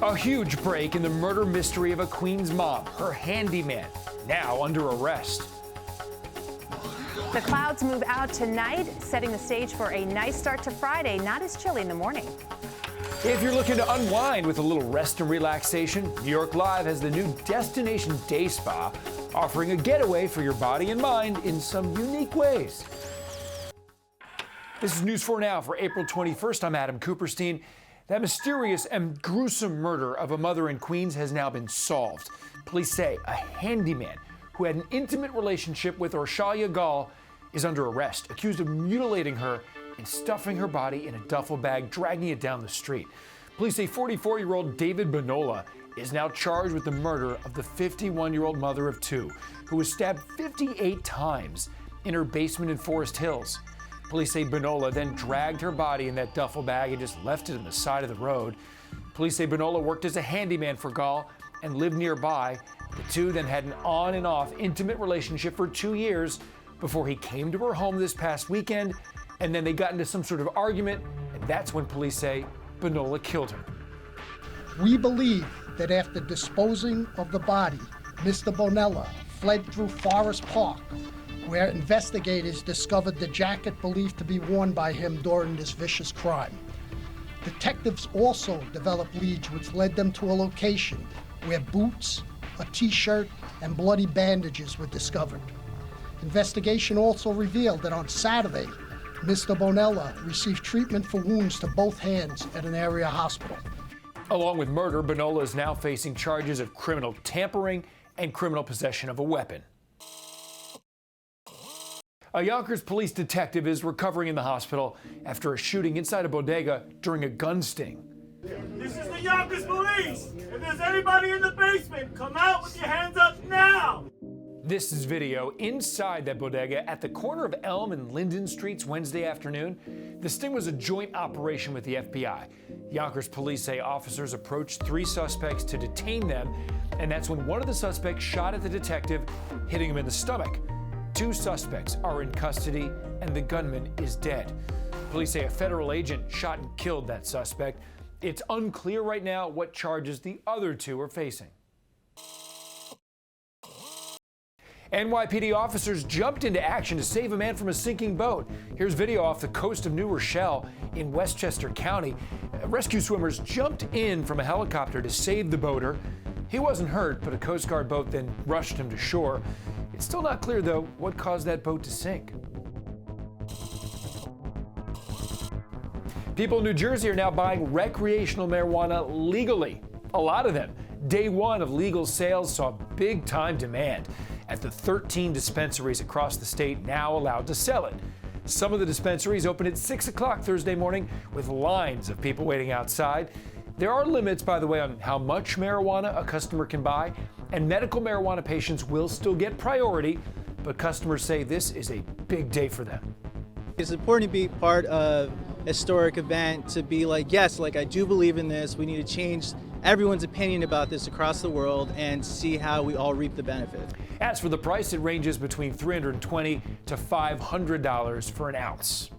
A huge break in the murder mystery of a Queens mom, her handyman, now under arrest. The clouds move out tonight, setting the stage for a nice start to Friday, not as chilly in the morning. If you're looking to unwind with a little rest and relaxation, New York Live has the new Destination Day Spa, offering a getaway for your body and mind in some unique ways. This is News 4 Now for April 21st. I'm Adam Cooperstein. That mysterious and gruesome murder of a mother in Queens has now been solved. Police say a handyman who had an intimate relationship with Orshalia Gall is under arrest, accused of mutilating her and stuffing her body in a duffel bag, dragging it down the street. Police say 44-year-old David Bonola is now charged with the murder of the 51-year-old mother of two, who was stabbed 58 times in her basement in Forest Hills. Police say Bonola then dragged her body in that duffel bag and just left it on the side of the road. Police say Bonola worked as a handyman for Gall and lived nearby. The two then had an on and off intimate relationship for 2 years before he came to her home this past weekend, and then they got into some sort of argument, and that's when police say Bonola killed her. We believe that after disposing of the body, Mr. Bonola fled through Forest Park, where investigators discovered the jacket believed to be worn by him during this vicious crime. Detectives also developed leads which led them to a location where boots, a t-shirt, and bloody bandages were discovered. Investigation also revealed that on Saturday, Mr. Bonola received treatment for wounds to both hands at an area hospital. Along with murder, Bonola is now facing charges of criminal tampering and criminal possession of a weapon. A Yonkers police detective is recovering in the hospital after a shooting inside a bodega during a gun sting. This is the Yonkers police! If there's anybody in the basement, come out with your hands up now! This is video inside that bodega at the corner of Elm and Linden Streets Wednesday afternoon. The sting was a joint operation with the FBI. Yonkers police say officers approached 3 suspects to detain them, and that's when one of the suspects shot at the detective, hitting him in the stomach. 2 suspects are in custody, and the gunman is dead. Police say a federal agent shot and killed that suspect. It's unclear right now what charges the other 2 are facing. NYPD officers jumped into action to save a man from a sinking boat. Here's video off the coast of New Rochelle in Westchester County. Rescue swimmers jumped in from a helicopter to save the boater. He wasn't hurt, but a Coast Guard boat then rushed him to shore. It's still not clear, though, what caused that boat to sink. People in New Jersey are now buying recreational marijuana legally. A lot of them. Day one of legal sales saw big-time demand, at the 13 dispensaries across the state now allowed to sell it. Some of the dispensaries opened at 6 o'clock Thursday morning with lines of people waiting outside. There are limits, by the way, on how much marijuana a customer can buy, and medical marijuana patients will still get priority, but customers say this is a big day for them. It's important to be part of a historic event, to be like, yes, like I do believe in this. We need to change everyone's opinion about this across the world and see how we all reap the benefit. As for the price, it ranges between $320 to $500 for an ounce.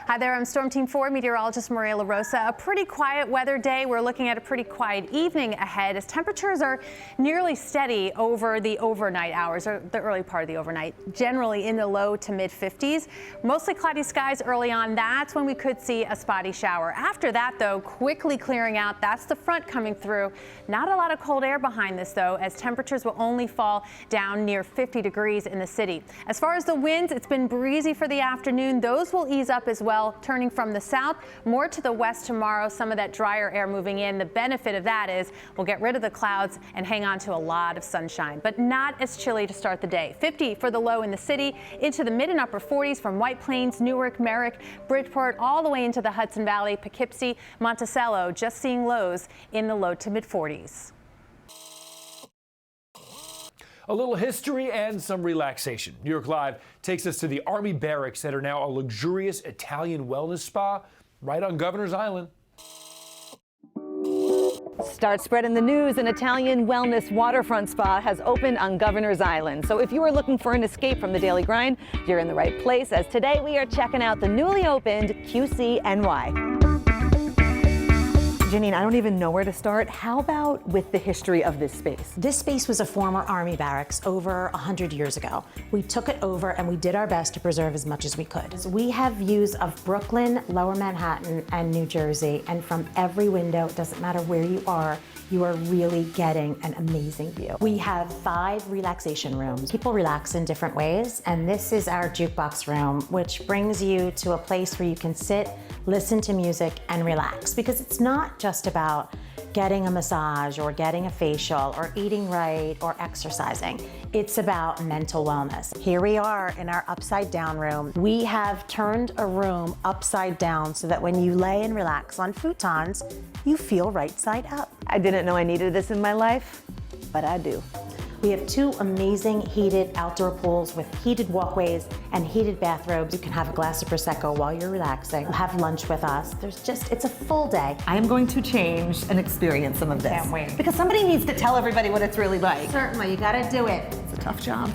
Hi there, I'm Storm Team 4 meteorologist Maria LaRosa. A pretty quiet weather day. We're looking at a pretty quiet evening ahead as temperatures are nearly steady over the overnight hours, or the early part of the overnight, generally in the low to mid 50s. Mostly cloudy skies early on. That's when we could see a spotty shower. After that, though, quickly clearing out. That's the front coming through. Not a lot of cold air behind this, though, as temperatures will only fall down near 50 degrees in the city. As far as the winds, it's been breezy for the afternoon. Those will ease up as well, turning from the south more to the west tomorrow. Some of that drier air moving in. The benefit of that is we'll get rid of the clouds and hang on to a lot of sunshine, but not as chilly to start the day. 50 for the low in the city, into the mid and upper 40s from White Plains, Newark, Merrick, Bridgeport, all the way into the Hudson Valley, Poughkeepsie, Monticello, just seeing lows in the low to mid 40s. A little history and some relaxation. New York Live takes us to the Army barracks that are now a luxurious Italian wellness spa right on Governor's Island. Start spreading the news. An Italian wellness waterfront spa has opened on Governor's Island. So if you are looking for an escape from the daily grind, you're in the right place, as today we are checking out the newly opened QC NY. Janine, I don't even know where to start. How about with the history of this space? This space was a former Army barracks over 100 years ago. We took it over and we did our best to preserve as much as we could. We have views of Brooklyn, Lower Manhattan, and New Jersey, and from every window, it doesn't matter where you are really getting an amazing view. We have 5 relaxation rooms. People relax in different ways, and this is our jukebox room, which brings you to a place where you can sit, listen to music, and relax, because it's not just about getting a massage or getting a facial or eating right or exercising. It's about mental wellness. Here we are in our upside down room. We have turned a room upside down so that when you lay and relax on futons, you feel right side up. I didn't know I needed this in my life, but I do. We have 2 amazing heated outdoor pools with heated walkways and heated bathrobes. You can have a glass of Prosecco while you're relaxing, have lunch with us. It's a full day. I am going to change and experience some of this. Can't wait. Because somebody needs to tell everybody what it's really like. Certainly, you gotta do it. It's a tough job.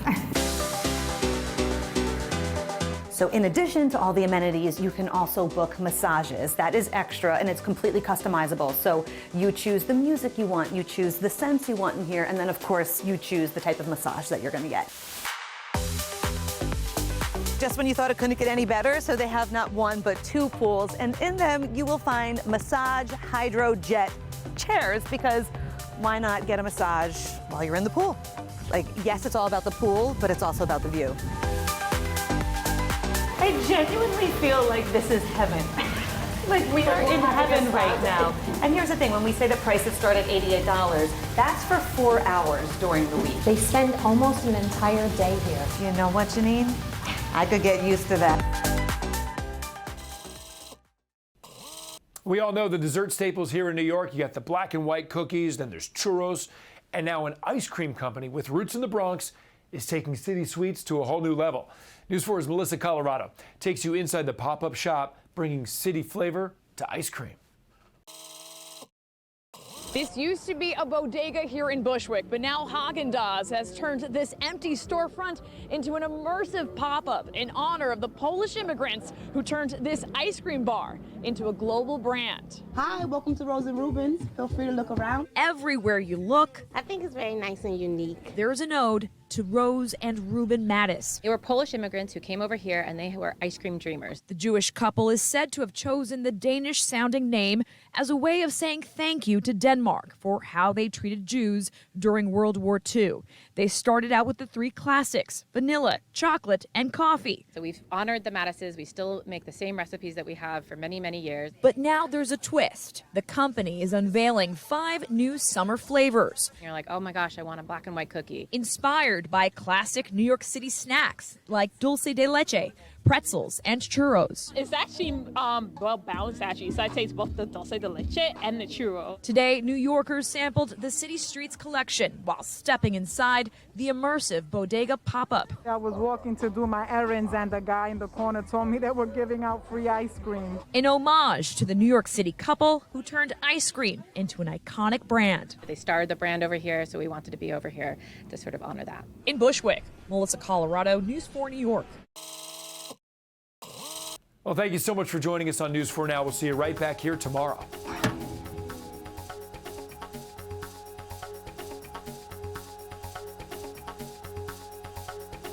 So in addition to all the amenities, you can also book massages. That is extra, and it's completely customizable. So you choose the music you want, you choose the scents you want in here, and then of course you choose the type of massage that you're gonna get. Just when you thought it couldn't get any better, so they have not 1 but 2 pools, and in them you will find massage hydrojet chairs, because why not get a massage while you're in the pool? Like, yes, it's all about the pool, but it's also about the view. I genuinely feel like this is heaven. Like we are in heaven right now. And here's the thing, when we say the prices start at $88, that's for 4 hours during the week. They spend almost an entire day here. You know what, Janine? I could get used to that. We all know the dessert staples here in New York. You got the black and white cookies, then there's churros, and now an ice cream company with roots in the Bronx is taking city sweets to a whole new level. News 4's Melissa Colorado takes you inside the pop-up shop, bringing city flavor to ice cream. This used to be a bodega here in Bushwick, but now Haagen-Dazs has turned this empty storefront into an immersive pop-up in honor of the Polish immigrants who turned this ice cream bar into a global brand. Hi, welcome to Rose and Rubens. Feel free to look around. Everywhere you look, I think it's very nice and unique. there's an ode to Rose and Ruben Mattis. They were Polish immigrants who came over here, and they were ice cream dreamers. The Jewish couple is said to have chosen the Danish-sounding name as a way of saying thank you to Denmark for how they treated Jews during World War II. They started out with the 3 classics: vanilla, chocolate, and coffee. So we've honored the Mattises. We still make the same recipes that we have for many, many years. But now there's a twist. The company is unveiling 5 new summer flavors. You're like, oh my gosh, I want a black and white cookie. Inspired by classic New York City snacks like dulce de leche, pretzels, and churros. It's actually well balanced, actually. So I taste both the dulce de leche and the churro. Today, New Yorkers sampled the City Streets collection while stepping inside the immersive bodega pop-up. I was walking to do my errands, and the guy in the corner told me they were giving out free ice cream. In homage to the New York City couple who turned ice cream into an iconic brand. They started the brand over here, so we wanted to be over here to sort of honor that. In Bushwick, Melissa Colorado, News 4 New York. Well, thank you so much for joining us on News 4 Now. We'll see you right back here tomorrow.